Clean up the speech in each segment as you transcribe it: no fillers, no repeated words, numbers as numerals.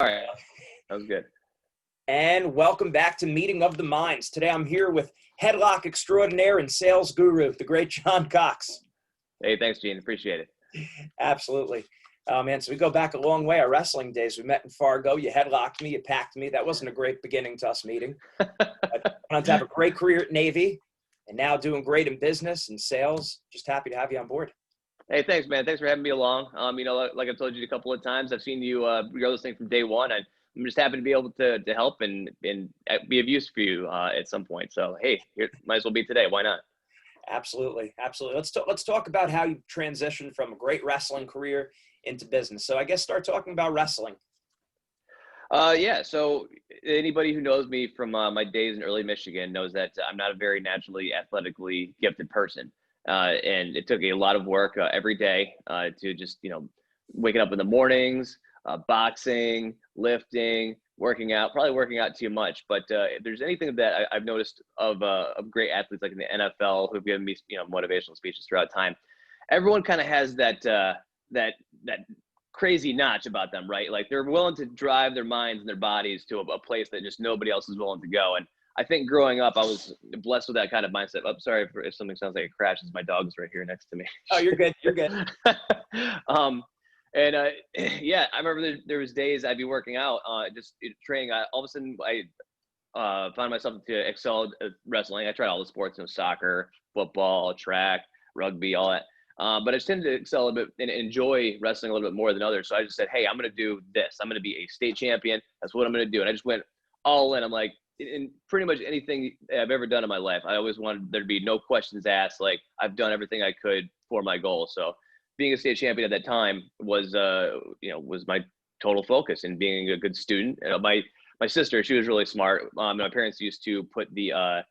All right, that was good. And welcome back to Meeting of the Minds. Today I'm here with headlock extraordinaire and sales guru, the great John Cox. Hey, thanks, Gene. Appreciate it. Absolutely. Man, so we go back a long way, our wrestling days. We met in Fargo. You headlocked me. You packed me. That wasn't a great beginning to us meeting. But went on to have a great career at Navy and now doing great in business and sales. Just happy to have you on board. Hey, thanks, man. Thanks for having me along. Like I've told you a couple of times, I've seen you grow this thing from day one. I'm just happy to be able to help and be of use for you at some point. So, hey, here, might as well be today. Why not? Absolutely. Absolutely. Let's talk about how you transitioned from a great wrestling career into business. So I guess start talking about wrestling. Yeah. So anybody who knows me from my days in early Michigan knows that I'm not a very naturally athletically gifted person. And it took a lot of work every day to just, waking up in the mornings, boxing, lifting, working out, probably working out too much. But if there's anything that I've noticed of great athletes like in the NFL who've given me, motivational speeches throughout time, everyone kind of has that crazy notch about them, right? Like they're willing to drive their minds and their bodies to a place that just nobody else is willing to go. And I think growing up, I was blessed with that kind of mindset. I'm sorry if something sounds like a crash. My dog's right here next to me. Oh, you're good. You're good. Yeah, I remember there was days I'd be working out, just training. All of a sudden, I found myself to excel at wrestling. I tried all the sports, soccer, football, track, rugby, all that. But I just tended to excel a bit and enjoy wrestling a little bit more than others. So I just said, hey, I'm going to do this. I'm going to be a state champion. That's what I'm going to do. And I just went all in. I'm like, in pretty much anything I've ever done in my life, I always wanted there to be no questions asked. Like I've done everything I could for my goal. So being a state champion at that time was my total focus, and being a good student. My sister, she was really smart. My parents used to put the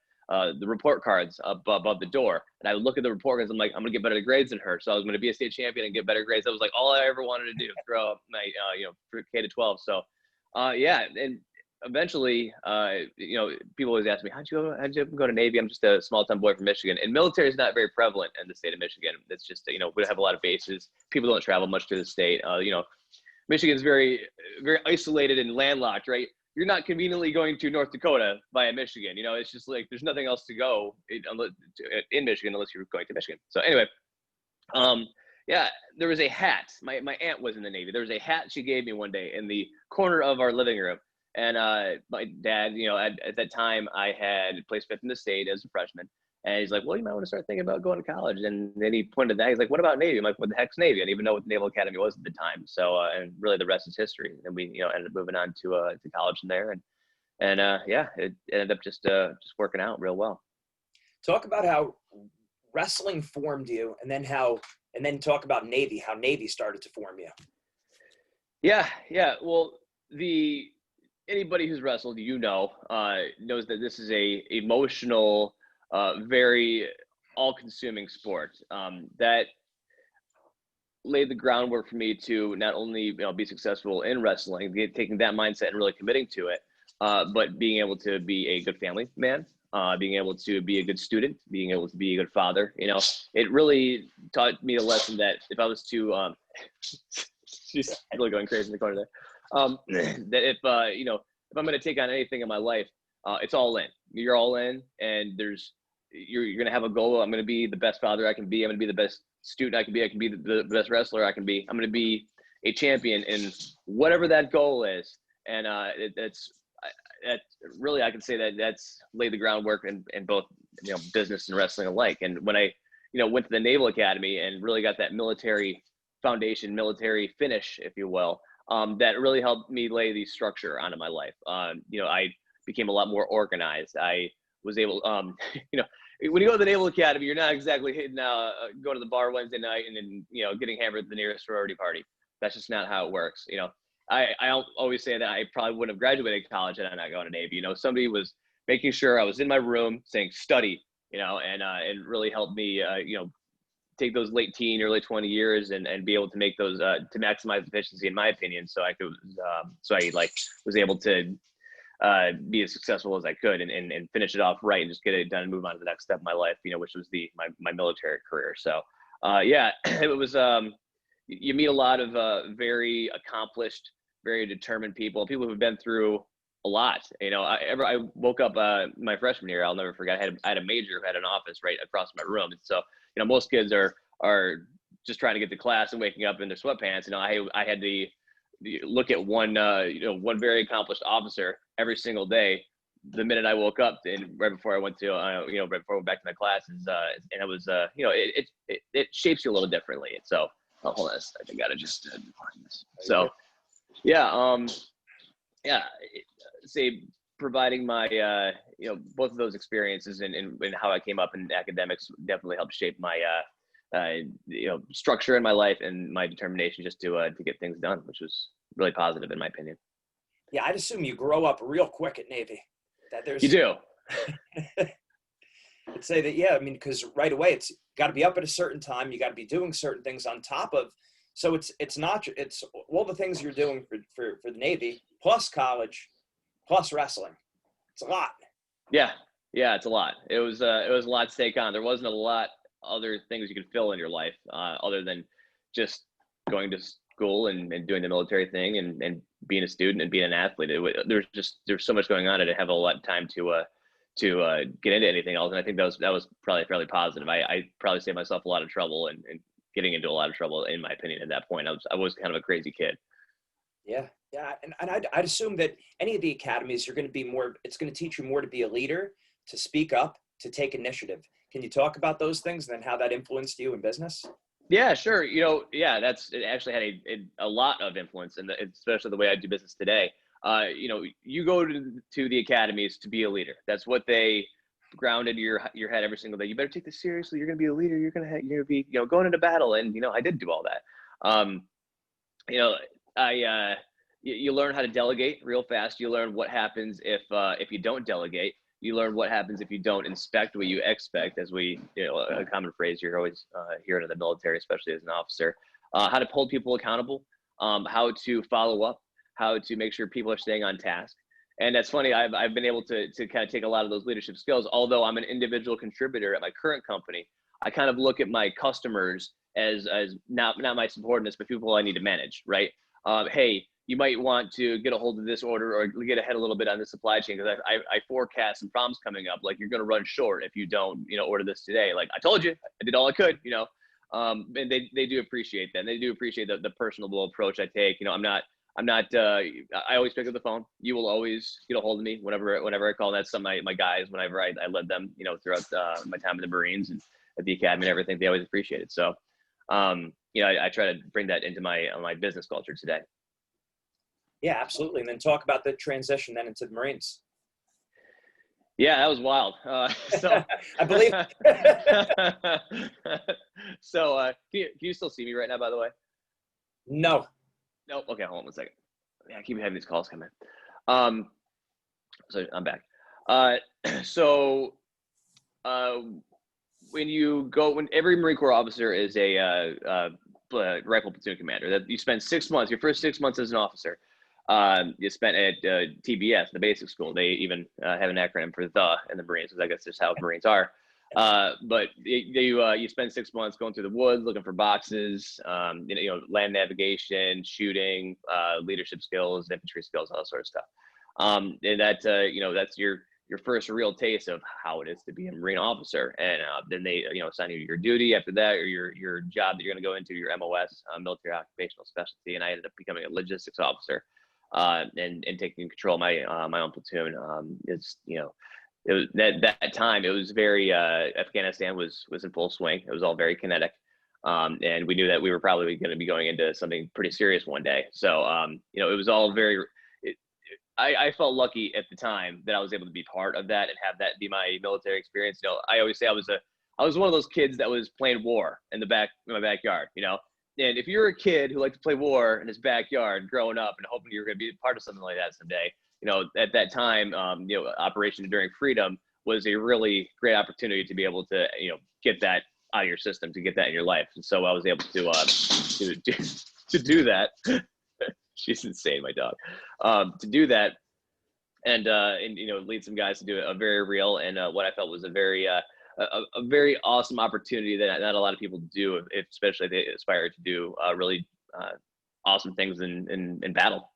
report cards above the door, and I would look at the report cards. I'm like, I'm gonna get better grades than her. So I was gonna be a state champion and get better grades. That was like all I ever wanted to do throughout my for K to 12. So yeah, and eventually, people always ask me, how'd you go to Navy? I'm just a small town boy from Michigan, and military is not very prevalent in the state of Michigan. It's just, we don't have a lot of bases. People don't travel much to the state. Michigan's very, very isolated and landlocked, right? You're not conveniently going to North Dakota via Michigan. It's just like, there's nothing else to go in Michigan unless you're going to Michigan. So anyway, yeah, there was a hat. My aunt was in the Navy. There was a hat she gave me one day in the corner of our living room. And my dad, at that time, I had placed fifth in the state as a freshman. And he's like, well, you might want to start thinking about going to college. And then he pointed at that. He's like, what about Navy? I'm like, what the heck's Navy? I didn't even know what the Naval Academy was at the time. So, and really the rest is history. And we, ended up moving on to college from there. And yeah, it ended up just working out real well. Talk about how wrestling formed you, and then talk about Navy, how Navy started to form you. Yeah. Well, anybody who's wrestled, knows that this is a emotional, very all-consuming sport that laid the groundwork for me to not only be successful in wrestling, taking that mindset and really committing to it, but being able to be a good family man, being able to be a good student, being able to be a good father. It really taught me a lesson that if I was to she's really going crazy in the corner there. That if I'm going to take on anything in my life, it's all in. You're all in, and you're going to have a goal. I'm going to be the best father I can be. I'm going to be the best student I can be. I can be the best wrestler I can be. I'm going to be a champion in whatever that goal is. And that's really, I can say that's laid the groundwork in both business and wrestling alike. And when I went to the Naval Academy and really got that military foundation, military finish, if you will, that really helped me lay the structure onto my life. I became a lot more organized. I was able, when you go to the Naval Academy, you're not exactly hitting, go to the bar Wednesday night and then, getting hammered at the nearest sorority party. That's just not how it works. I always say that I probably wouldn't have graduated college had I not gone to Navy. Somebody was making sure I was in my room saying study, and really helped me, take those late teen, early 20 years and be able to make those, to maximize efficiency, in my opinion. So I could, was able to be as successful as I could and finish it off right and just get it done and move on to the next step of my life, which was my military career. So yeah, it was, you meet a lot of very accomplished very determined people who've been through a lot. I woke up my freshman year. I'll never forget. I had a major who had an office right across my room. And so, most kids are just trying to get to class and waking up in their sweatpants. I had to look at one very accomplished officer every single day. The minute I woke up and right before I went to, right before I went back to my classes, and it was, it shapes you a little differently. And so, hold on a second, I gotta just define this. So, yeah, say providing my, both of those experiences and how I came up in academics definitely helped shape my, structure in my life and my determination just to get things done, which was really positive in my opinion. Yeah, I'd assume you grow up real quick at Navy. You do. I'd say that, yeah, I mean, because right away it's got to be up at a certain time. You got to be doing certain things on top of. So it's all the things you're doing for the Navy, plus college, plus wrestling. It's a lot. Yeah, it's a lot. It was a lot to take on. There wasn't a lot other things you could fill in your life other than just going to school and doing the military thing and being a student and being an athlete. There's so much going on. I didn't have a lot of time to get into anything else. And I think that was probably fairly positive. I probably saved myself a lot of trouble and getting into a lot of trouble, in my opinion, at that point. I was kind of a crazy kid. Yeah. And I'd assume that any of the academies, you're going to be more, it's going to teach you more to be a leader, to speak up, to take initiative. Can you talk about those things and then how that influenced you in business? Yeah, sure. It actually had a lot of influence, and especially the way I do business today. You go to the academies to be a leader. That's what they ground into your head every single day. You better take this seriously. You're going to be a leader. You're going to be going into battle, and I did do all that. You learn how to delegate real fast. You learn what happens if you don't delegate. You learn what happens if you don't inspect what you expect, as a common phrase you're always hearing in the military, especially as an officer. How to hold people accountable, how to follow up, how to make sure people are staying on task. And that's funny. I've been able to kind of take a lot of those leadership skills. Although I'm an individual contributor at my current company, I kind of look at my customers as not my subordinates, but people I need to manage, right? Hey, you might want to get a hold of this order or get ahead a little bit on the supply chain, because I forecast some problems coming up. Like, you're going to run short if you don't, order this today. Like, I told you, I did all I could, and they do appreciate that. And they do appreciate the personable approach I take. I always pick up the phone. You will always get a hold of me whenever I call. That's some of my guys, whenever I led them, throughout my time in the Marines and at the academy and everything, they always appreciate it. So, I try to bring that into my business culture today. Yeah, absolutely. And then talk about the transition then into the Marines. Yeah, that was wild. So I believe. So can you still see me right now, by the way? No. No. Okay, hold on 1 second. Yeah, I keep having these calls come in. So I'm back. When every Marine Corps officer is a rifle platoon commander, that you spend 6 months, your first 6 months as an officer, you spent at TBS, the basic school. They even have an acronym for "the" in the Marines, because I guess that's how Marines are. But you spend 6 months going through the woods looking for boxes, land navigation, shooting, leadership skills, infantry skills, all that sort of stuff. And that's your first real taste of how it is to be a Marine officer. And then they assign you your duty after that, or your job that you're going to go into, your MOS, military occupational specialty. And I ended up becoming a logistics officer, and taking control of my own platoon. It was that time. It was very Afghanistan was in full swing. It was all very kinetic, and we knew that we were probably going to be going into something pretty serious one day. So it was all very. I felt lucky at the time that I was able to be part of that and have that be my military experience. I always say I was one of those kids that was playing war in my backyard. And if you're a kid who liked to play war in his backyard growing up and hoping you're going to be part of something like that someday, at that time, Operation Enduring Freedom was a really great opportunity to be able to, get that out of your system, to get that in your life. And so I was able to do that. She's insane, my dog. To do that and lead some guys to do a very real and what I felt was a very awesome opportunity that not a lot of people do, especially if they aspire to do really awesome things in battle.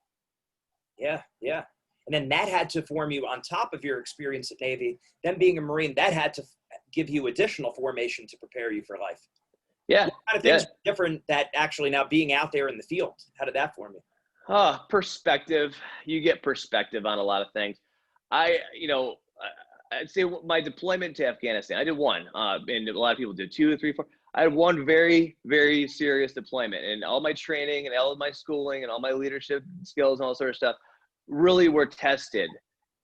Yeah, yeah. And then that had to form you on top of your experience at Navy. Then being a Marine, that had to give you additional formation to prepare you for life. Yeah, What kind of yeah. things were different that actually now being out there in the field? How did that form you? Perspective. You get perspective on a lot of things. I'd say my deployment to Afghanistan, I did one, and a lot of people did 2, 3, 4. I had one very, very serious deployment, and all my training and all of my schooling and all my leadership skills and all sort of stuff really were tested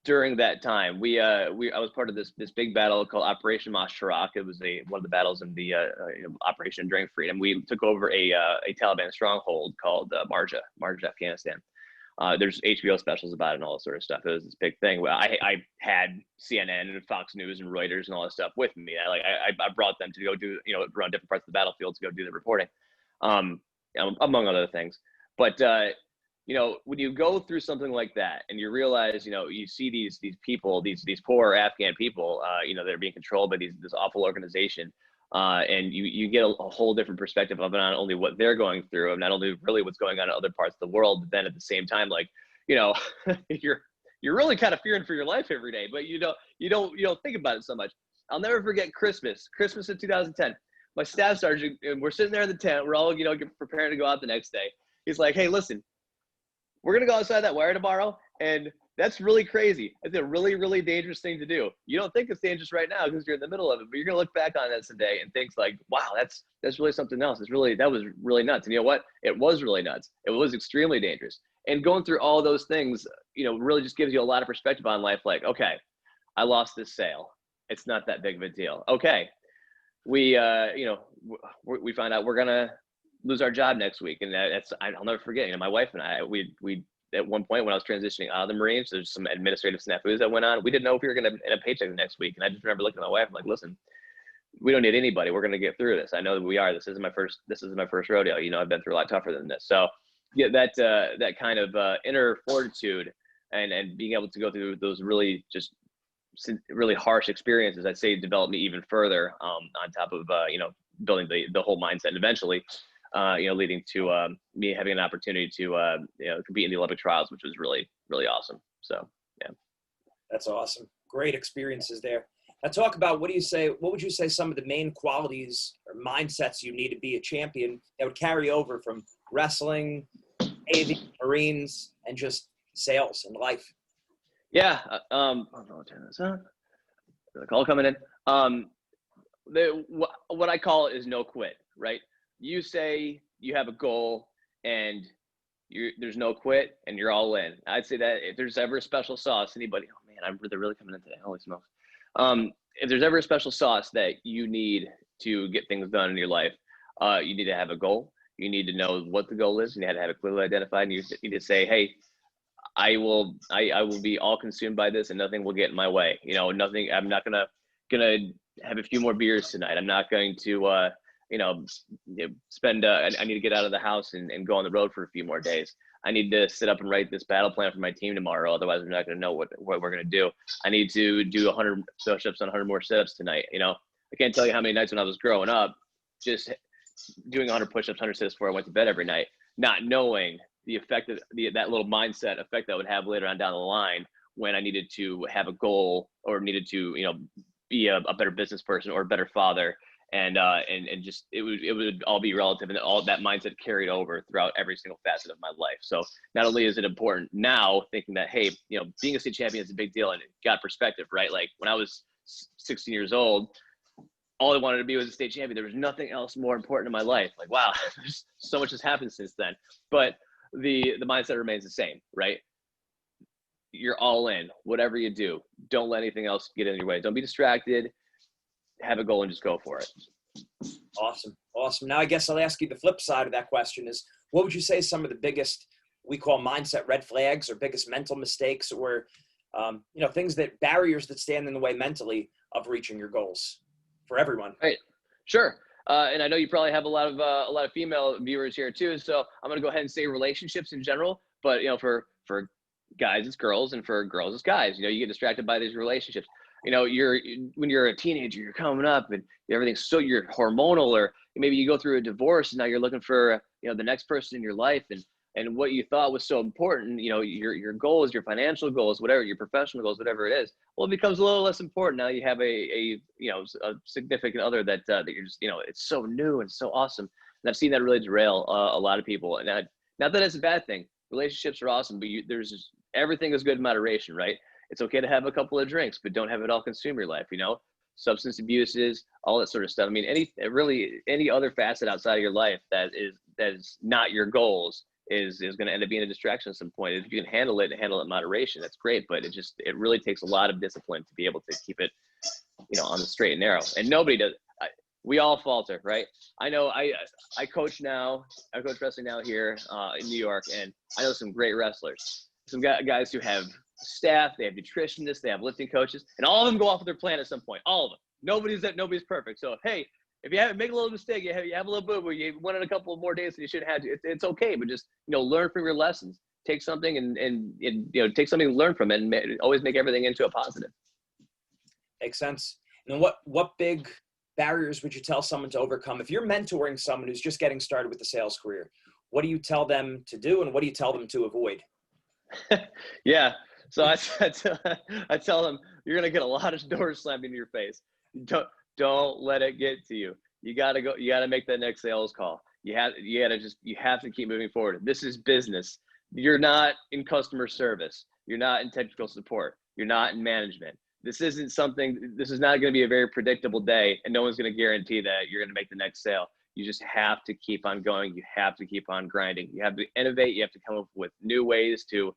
during that time. I was part of this big battle called Operation Mashtarak. It was one of the battles in the Operation Enduring Freedom. We took over a Taliban stronghold called Marja, Afghanistan. There's HBO specials about it and all that sort of stuff. It was this big thing. I had CNN and Fox News and Reuters and all that stuff with me. I brought them to go do, around different parts of the battlefield to go do the reporting, among other things. But when you go through something like that and you realize, you see these people, these poor Afghan people, that are being controlled by this awful organization. And you get a whole different perspective of not only what they're going through, and not only really what's going on in other parts of the world, but then at the same time, you're really kind of fearing for your life every day, but you don't think about it so much. I'll never forget Christmas in 2010. My staff sergeant, and we're sitting there in the tent. We're all, preparing to go out the next day. He's like, "Hey, listen, we're going to go outside that wire tomorrow. And that's really crazy. It's a really, really dangerous thing to do. You don't think it's dangerous right now because you're in the middle of it, but you're going to look back on that someday and think like, wow, that's really something else. That was really nuts. And you know what? It was really nuts. It was extremely dangerous. And going through all those things, really just gives you a lot of perspective on life. Like, okay, I lost this sale. It's not that big of a deal. Okay. We find out we're going to lose our job next week. And I'll never forget, my wife and I, we at one point when I was transitioning out of the Marines, there's some administrative snafus that went on. We didn't know if we were going to get a paycheck the next week. And I just remember looking at my wife, I'm like, listen, we don't need anybody. We're going to get through this. I know that we are. This isn't my first rodeo. I've been through a lot tougher than this. So yeah, that kind of inner fortitude and being able to go through those really harsh experiences, I'd say developed me even further, on top of, building the whole mindset, and eventually, leading to me having an opportunity to compete in the Olympic trials, which was really, really awesome. So, yeah. That's awesome. Great experiences there. Now talk about, what would you say some of the main qualities or mindsets you need to be a champion that would carry over from wrestling, Navy, Marines, and just sales and life? Yeah. I'll turn this on. The call coming in. What I call it is no quit, right? You say you have a goal and there's no quit and you're all in. I'd say that if there's ever a special sauce, anybody, oh man, they're really coming in today. Holy smokes. If there's ever a special sauce that you need to get things done in your life, you need to have a goal. You need to know what the goal is, and you had to have it clearly identified. And you need to say, hey, I will be all consumed by this and nothing will get in my way. Nothing, I'm not gonna have a few more beers tonight. I'm not going to, spend, I need to get out of the house and go on the road for a few more days. I need to sit up and write this battle plan for my team tomorrow. Otherwise we're not going to know what we're going to do. I need to do 100 push-ups and 100 more sit-ups tonight. I can't tell you how many nights when I was growing up, just doing 100 push-ups, 100 sit-ups before I went to bed every night, not knowing the effect of that little mindset effect that would have later on down the line when I needed to have a goal or needed to, be a better business person or a better father. And just, it would all be relative, and all that mindset carried over throughout every single facet of my life. So not only is it important now thinking that, hey, being a state champion is a big deal and it got perspective, right? Like when I was 16 years old, all I wanted to be was a state champion. There was nothing else more important in my life. Like, wow, there's so much has happened since then. But the mindset remains the same, right? You're all in, whatever you do. Don't let anything else get in your way. Don't be distracted. Have a goal and just go for it. Awesome. Now I guess I'll ask you the flip side of that question is, what would you say some of the biggest, we call mindset red flags, or biggest mental mistakes, or things barriers that stand in the way mentally of reaching your goals for everyone? Right. Sure. And I know you probably have a lot of female viewers here too. So I'm going to go ahead and say relationships in general, but for guys, it's girls, and for girls, it's guys. You get distracted by these relationships. When you're a teenager, you're coming up and everything's you're hormonal, or maybe you go through a divorce and now you're looking for, the next person in your life. And And what you thought was so important, your goals, your financial goals, whatever, your professional goals, whatever it is, well, it becomes a little less important. Now you have a significant other that you're just, it's so new and so awesome. And I've seen that really derail a lot of people. And not that it's a bad thing. Relationships are awesome, but everything is good in moderation, right? It's okay to have a couple of drinks, but don't have it all consume your life, substance abuses, all that sort of stuff. I mean, any other facet outside of your life that is not your goals is going to end up being a distraction at some point. If you can handle it in moderation, that's great. But it really takes a lot of discipline to be able to keep it, on the straight and narrow. And nobody does. We all falter, right? I know I coach now. I coach wrestling now here in New York, and I know some great wrestlers. Some guys who have staff, they have nutritionists, they have lifting coaches, and all of them go off of their plan at some point. All of them. Nobody's perfect. So hey, if you make a little mistake, you have a little boo-boo, you went on a couple of more days than you should have to. It's okay, but just learn from your lessons. Take something and take something and learn from it, and always make everything into a positive. Makes sense. And what big barriers would you tell someone to overcome if you're mentoring someone who's just getting started with the sales career? What do you tell them to do, and what do you tell them to avoid? Yeah. So I tell them, you're going to get a lot of doors slammed into your face. Don't let it get to you. You got to make that next sales call. You have to keep moving forward. This is business. You're not in customer service. You're not in technical support. You're not in management. This is not going to be a very predictable day, and no one's going to guarantee that you're going to make the next sale. You just have to keep on going. You have to keep on grinding. You have to innovate. You have to come up with new ways to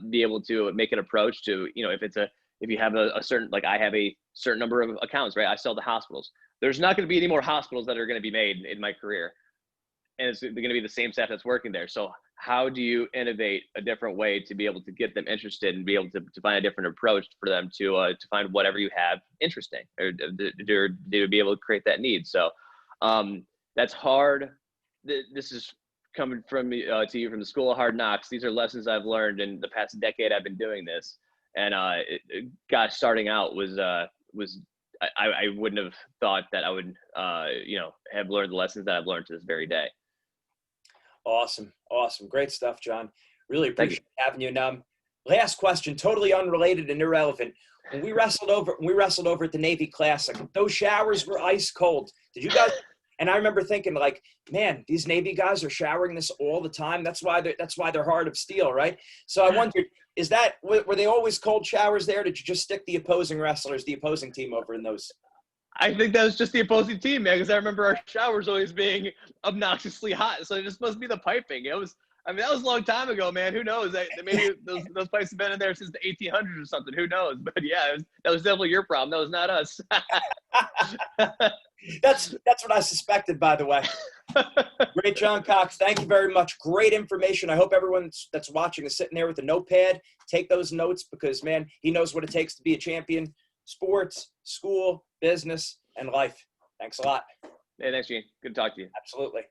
be able to make an approach to, if you have a certain, like I have a certain number of accounts, right? I sell to hospitals. There's not going to be any more hospitals that are going to be made in my career. And it's going to be the same staff that's working there. So how do you innovate a different way to be able to get them interested and be able to find a different approach for them to find whatever you have interesting or to be able to create that need. So that's hard. This is coming from me to you from the School of Hard Knocks. These are lessons I've learned in the past decade I've been doing this. And starting out was I wouldn't have thought that I would have learned the lessons that I've learned to this very day. Awesome. Great stuff, John. Really appreciate having you. Now, last question, totally unrelated and irrelevant. When we wrestled over at the Navy Classic, those showers were ice cold. Did you guys? And I remember thinking, like, man, these Navy guys are showering this all the time. That's why they're hard of steel, right? So I wondered, were they always cold showers there? Did you just stick the opposing team over in those? I think that was just the opposing team, man, because I remember our showers always being obnoxiously hot. So it just must be the piping. That was a long time ago, man. Who knows? Maybe those pipes have been in there since the 1800s or something. Who knows? But yeah, that was definitely your problem. That was not us. That's what I suspected, by the way. Great, John Cox. Thank you very much. Great information. I hope everyone that's watching is sitting there with a notepad. Take those notes because, man, he knows what it takes to be a champion. Sports, school, business, and life. Thanks a lot. Hey, thanks, Gene. Good to talk to you. Absolutely.